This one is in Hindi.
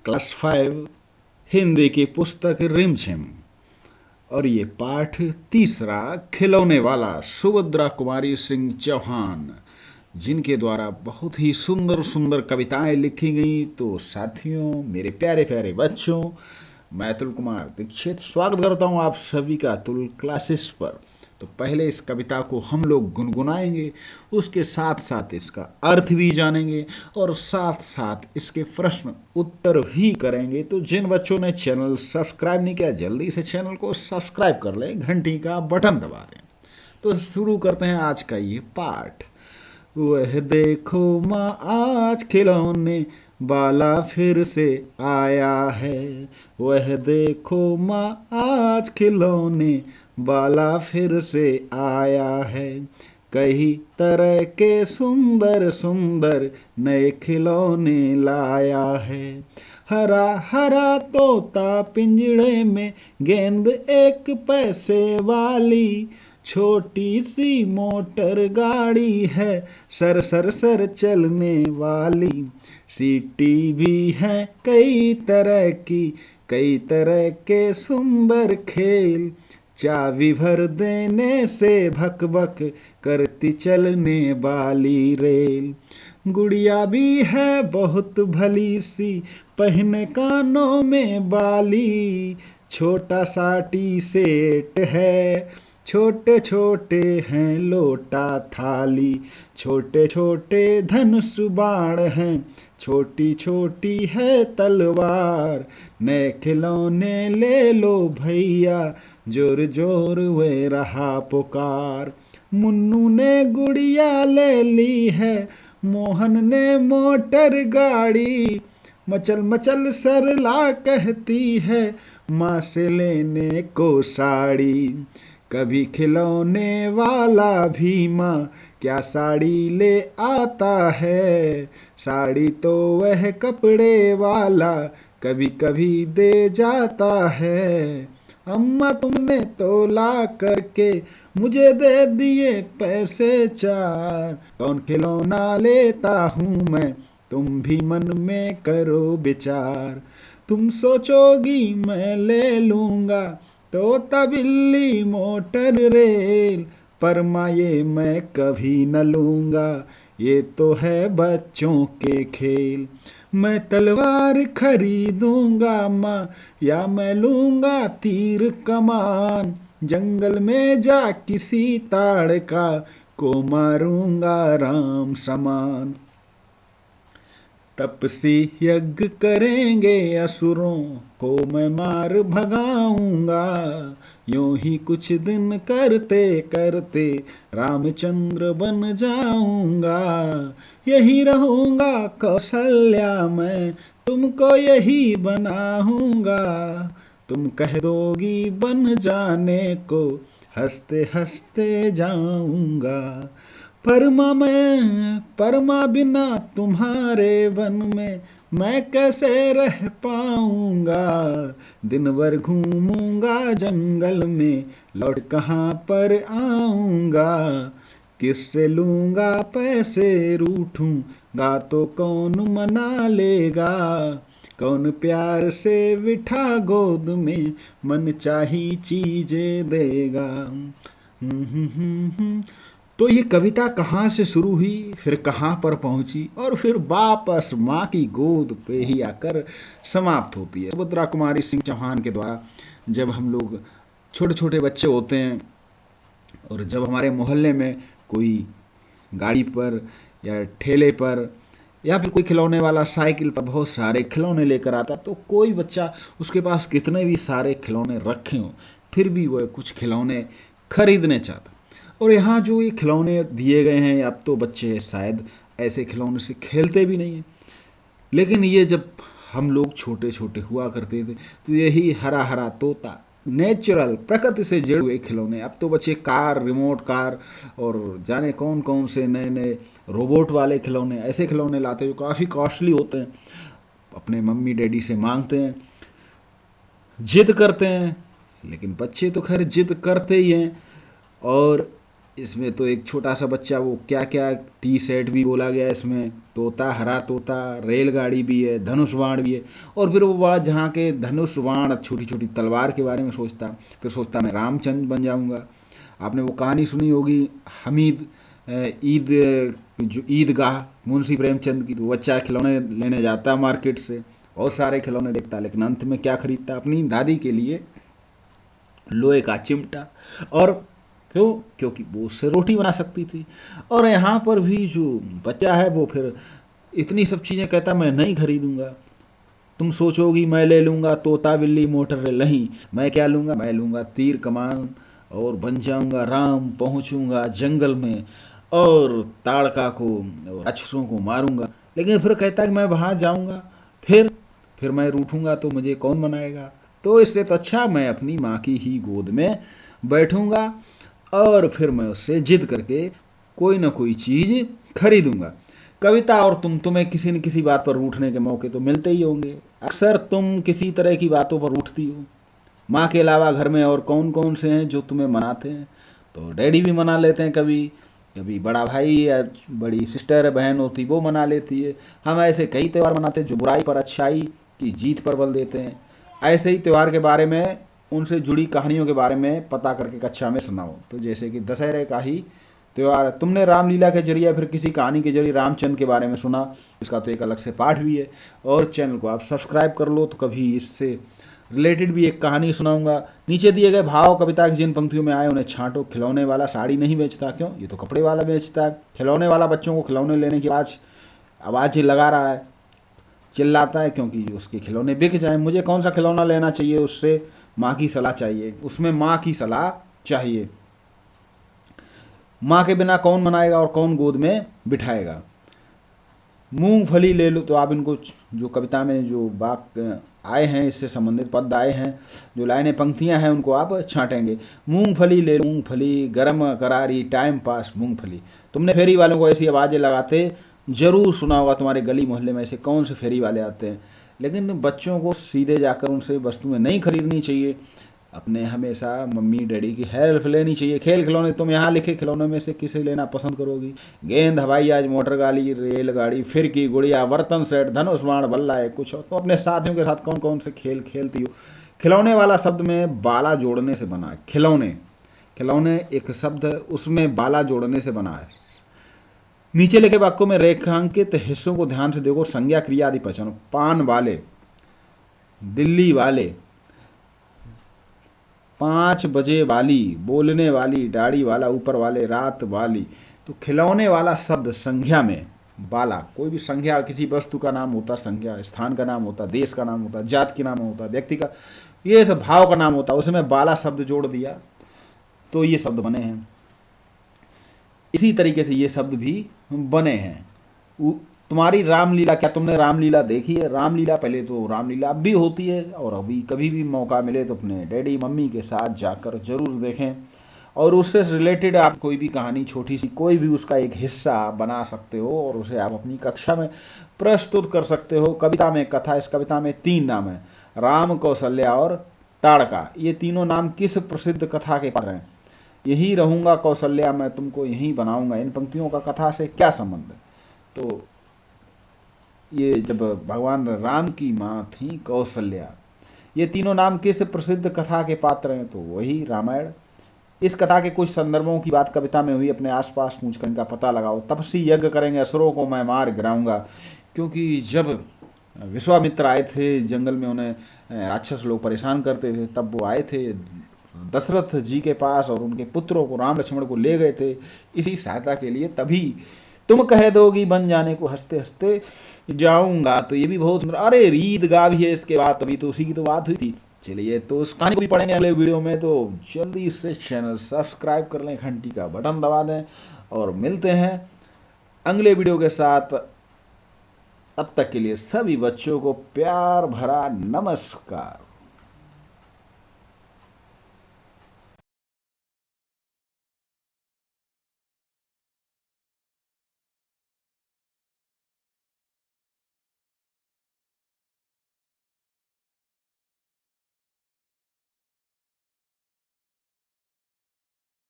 क्लास 5 हिंदी की पुस्तक रिमझिम। और ये पाठ तीसरा, खिलौने वाला, सुभद्रा कुमारी सिंह चौहान, जिनके द्वारा बहुत ही सुंदर सुंदर कविताएं लिखी गई। तो साथियों, मेरे प्यारे प्यारे बच्चों, मैं अतुल कुमार दीक्षित स्वागत करता हूँ आप सभी का अतुल क्लासेस पर। तो पहले इस कविता को हम लोग गुनगुनाएंगे, उसके साथ साथ इसका अर्थ भी जानेंगे और साथ साथ इसके प्रश्न उत्तर भी करेंगे। तो जिन बच्चों ने चैनल सब्सक्राइब नहीं किया, जल्दी से चैनल को सब्सक्राइब कर लें, घंटी का बटन दबा दें। तो शुरू करते हैं आज का ये पाठ। वह देखो माँ आज खिलौने बाला फिर से आया है। वह देखो माँ आज खिलौने बाला फिर से आया है। कई तरह के सुंदर सुंदर नए खिलौने लाया है। हरा हरा तोता पिंजड़े में, गेंद एक पैसे वाली, छोटी सी मोटर गाड़ी है सर सर सर चलने वाली। सीटी भी है कई तरह की, कई तरह के सुंदर खेल, चाबी भर देने से भक भक करती चलने वाली रेल। गुड़िया भी है बहुत भली सी, पहने कानों में बाली, छोटा सा टी सेट है, छोटे छोटे हैं लोटा थाली, छोटे छोटे धनुष बाण हैं, छोटी छोटी है तलवार। नए खिलौने ले लो भैया, जोर जोर वे रहा पुकार। मुन्नू ने गुड़िया ले ली है, मोहन ने मोटर गाड़ी, मचल मचल सरला कहती है, माँ से लेने को साड़ी। कभी खिलौने वाला भी माँ क्या साड़ी ले आता है, साड़ी तो वह कपड़े वाला कभी कभी दे जाता है। अम्मा तुमने तो ला करके मुझे दे दिए पैसे चार, कौन खिलौना लेता हूँ मैं, तुम भी मन में करो विचार। तुम सोचोगी मैं ले लूँगा तोता बिल्ली मोटर रेल, पर माँ ये मैं कभी न लूँगा, ये तो है बच्चों के खेल। मैं तलवार खरीदूंगा माँ, या मैं लूँगा तीर कमान, जंगल में जा किसी ताड़ का को मारूंगा राम समान। तपसी यज्ञ करेंगे असुरों को मैं मार भगाऊंगा, यूं ही कुछ दिन करते करते रामचंद्र बन जाऊंगा। यही रहूंगा कौशल्या मैं, तुमको यही बनाऊंगा, तुम कह दोगी बन जाने को, हंसते हंसते जाऊंगा। परमा बिना तुम्हारे वन में मैं कैसे रह पाऊंगा, दिन भर घूमूंगा जंगल में, लौट कहाँ पर आऊंगा। किससे लूंगा पैसे रूठूंगा तो कौन मना लेगा, कौन प्यार से बिठा गोद में मन चाही चीजें देगा। तो ये कविता कहाँ से शुरू हुई, फिर कहाँ पर पहुंची और फिर वापस माँ की गोद पे ही आकर समाप्त होती है। सुभद्रा कुमारी सिंह चौहान के द्वारा जब हम लोग छोटे छोटे बच्चे होते हैं और जब हमारे मोहल्ले में कोई गाड़ी पर या ठेले पर या फिर कोई खिलौने वाला साइकिल पर बहुत सारे खिलौने लेकर आता, तो कोई बच्चा उसके पास कितने भी सारे खिलौने रखे हों फिर भी वह कुछ खिलौने खरीदने चाहता। और यहाँ जो ये खिलौने दिए गए हैं, अब तो बच्चे शायद ऐसे खिलौने से खेलते भी नहीं हैं, लेकिन ये जब हम लोग छोटे छोटे हुआ करते थे तो यही हरा हरा तोता, नेचुरल प्रकृति से जुड़े हुए खिलौने। अब तो बच्चे कार, रिमोट कार और जाने कौन कौन से नए नए रोबोट वाले खिलौने, ऐसे खिलौने लाते हैं जो काफ़ी कॉस्टली होते हैं, अपने मम्मी डैडी से मांगते हैं, जिद करते हैं। लेकिन बच्चे तो खैर जिद करते ही हैं। और इसमें तो एक छोटा सा बच्चा, वो क्या क्या टी सेट भी बोला गया इसमें, तोता, हरा तोता, रेलगाड़ी भी है, धनुष बाण भी है। और फिर वो वहाँ जहाँ के धनुष बाण, छोटी छोटी तलवार के बारे में सोचता, फिर सोचता मैं रामचंद्र बन जाऊँगा। आपने वो कहानी सुनी होगी, हमीद ईद जो ईदगाह मुंशी प्रेमचंद की, तो बच्चा खिलौने लेने जाता है मार्केट से, बहुत सारे खिलौने देखता है, लेकिन अंत में क्या खरीदता, अपनी दादी के लिए लोहे का चिमटा। और क्यों? क्योंकि वो उससे रोटी बना सकती थी। और यहाँ पर भी जो बच्चा है वो फिर इतनी सब चीज़ें कहता, मैं नहीं खरीदूंगा। तुम सोचोगी मैं ले लूँगा तोता बिल्ली मोटर रेल, नहीं, मैं क्या लूँगा, मैं लूँगा तीर कमान और बन जाऊँगा राम, पहुँचूँगा जंगल में और ताड़का को और राक्षसों को मारूंगा। लेकिन फिर कहता है कि मैं वहाँ जाऊँगा, फिर मैं रूठूंगा तो मुझे कौन मनाएगा, तो इससे तो अच्छा मैं अपनी माँ की ही गोद में बैठूंगा और फिर मैं उससे जिद करके कोई ना कोई चीज़ खरीदूंगा। कविता और तुम्हें किसी न किसी बात पर रूठने के मौके तो मिलते ही होंगे। अक्सर तुम किसी तरह की बातों पर रूठती हो। माँ के अलावा घर में और कौन कौन से हैं जो तुम्हें मनाते हैं? तो डैडी भी मना लेते हैं, कभी कभी बड़ा भाई या बड़ी सिस्टर बहन होती वो मना लेती है। हम ऐसे कई त्यौहार मनाते हैं जो बुराई पर अच्छाई की जीत पर बल देते हैं। ऐसे ही त्यौहार के बारे में, उनसे जुड़ी कहानियों के बारे में पता करके कक्षा में सुनाओ। तो जैसे कि दशहरे का ही त्यौहार, तुमने रामलीला के जरिए फिर किसी कहानी के जरिए रामचंद्र के बारे में सुना, इसका तो एक अलग से पाठ भी है। और चैनल को आप सब्सक्राइब कर लो, तो कभी इससे रिलेटेड भी एक कहानी सुनाऊंगा। नीचे दिए गए भाव कविता की जिन पंक्तियों में आए उन्हें छांटो। खिलौने वाला साड़ी नहीं बेचता, क्यों? ये तो कपड़े वाला बेचता है। खिलौने वाला बच्चों को खिलौने लेने की आवाज़ लगा रहा है, चिल्लाता है, क्योंकि उसके खिलौने बिक जाए। मुझे कौन सा खिलौना लेना चाहिए, उससे माँ की सलाह चाहिए, उसमें माँ की सलाह चाहिए। माँ के बिना कौन मनाएगा और कौन गोद में बिठाएगा। मूंगफली ले लो, तो आप इनको जो कविता में जो वाक्य आए हैं, इससे संबंधित पद आए हैं, जो लाइनें पंक्तियां हैं, उनको आप छांटेंगे। मूंगफली ले लो मूंगफली, गरम करारी टाइम पास मूंगफली। तुमने फेरी वालों को ऐसी आवाज़ें लगाते जरूर सुना होगा, तुम्हारे गली मोहल्ले में ऐसे कौन से फेरी वाले आते हैं। लेकिन बच्चों को सीधे जाकर उनसे वस्तुएं नहीं खरीदनी चाहिए, अपने हमेशा मम्मी डैडी की हेल्प लेनी चाहिए। खेल खिलौने, तुम यहाँ लिखे खिलौनों में से किसे लेना पसंद करोगी? गेंद, हवाई जहाज, मोटर गाड़ी, रेलगाड़ी, फिरकी, गुड़िया, बर्तन सेट, धनुष बाण, बल्ला है कुछ और। तो अपने साथियों के साथ कौन कौन से खेल खेलती हो? खिलौने वाला शब्द में बाला जोड़ने से बना है। खिलौने, खिलौने एक शब्द है, उसमें बाला जोड़ने से बना है। नीचे लिखे वाक्यों में रेखांकित हिस्सों को ध्यान से देखो। संज्ञा, क्रिया आदि पहचानो। पान वाले, दिल्ली वाले, 5 बजे वाली, बोलने वाली, दाढ़ी वाला, ऊपर वाले, रात वाली। तो खिलौने वाला शब्द संज्ञा में बाला, कोई भी संज्ञा किसी वस्तु का नाम होता, संज्ञा स्थान का नाम होता, देश का नाम होता, जात के नाम होता, व्यक्ति का, ये सब भाव का नाम होता, उसमें बाला शब्द जोड़ दिया तो ये शब्द बने हैं। इसी तरीके से ये शब्द भी बने हैं। तुम्हारी रामलीला, क्या तुमने रामलीला देखी है? रामलीला, पहले तो रामलीला अब भी होती है, और अभी कभी भी मौका मिले तो अपने डैडी मम्मी के साथ जाकर जरूर देखें। और उससे रिलेटेड आप कोई भी कहानी छोटी सी, कोई भी उसका एक हिस्सा बना सकते हो और उसे आप अपनी कक्षा में प्रस्तुत कर सकते हो। कविता में कथा, इस कविता में 3 नाम है, राम, कौशल्या और ताड़का। ये तीनों नाम किस प्रसिद्ध कथा के पात्र हैं? यही रहूँगा कौशल्या, मैं तुमको यहीं बनाऊंगा। इन पंक्तियों का कथा से क्या संबंध है? तो ये जब भगवान राम की माँ थी कौशल्या, ये तीनों नाम किस प्रसिद्ध कथा के पात्र हैं? तो वही रामायण। इस कथा के कुछ संदर्भों की बात कविता में हुई, अपने आसपास पूछकर इनका पता लगाओ। तपसी यज्ञ करेंगे, असुरों को मैं मार गिराऊंगा। क्योंकि जब विश्वामित्र आए थे जंगल में, उन्हें राक्षस लोग परेशान करते थे, तब वो आए थे दशरथ जी के पास और उनके पुत्रों को, राम लक्ष्मण को ले गए थे इसी सहायता के लिए। तभी तुम कह दोगी बन जाने को हंसते हंसते जाऊंगा। तो ये भी बहुत सुंदर, अरे रीत गा भी है इसके बाद, तभी तो उसी की तो बात हुई थी। चलिए, तो उस कहानी को भी पढ़ेंगे अगले वीडियो में। तो जल्दी से चैनल सब्सक्राइब कर लें, घंटी का बटन दबा दें, और मिलते हैं अगले वीडियो के साथ। तब तक के लिए सभी बच्चों को प्यार भरा नमस्कार।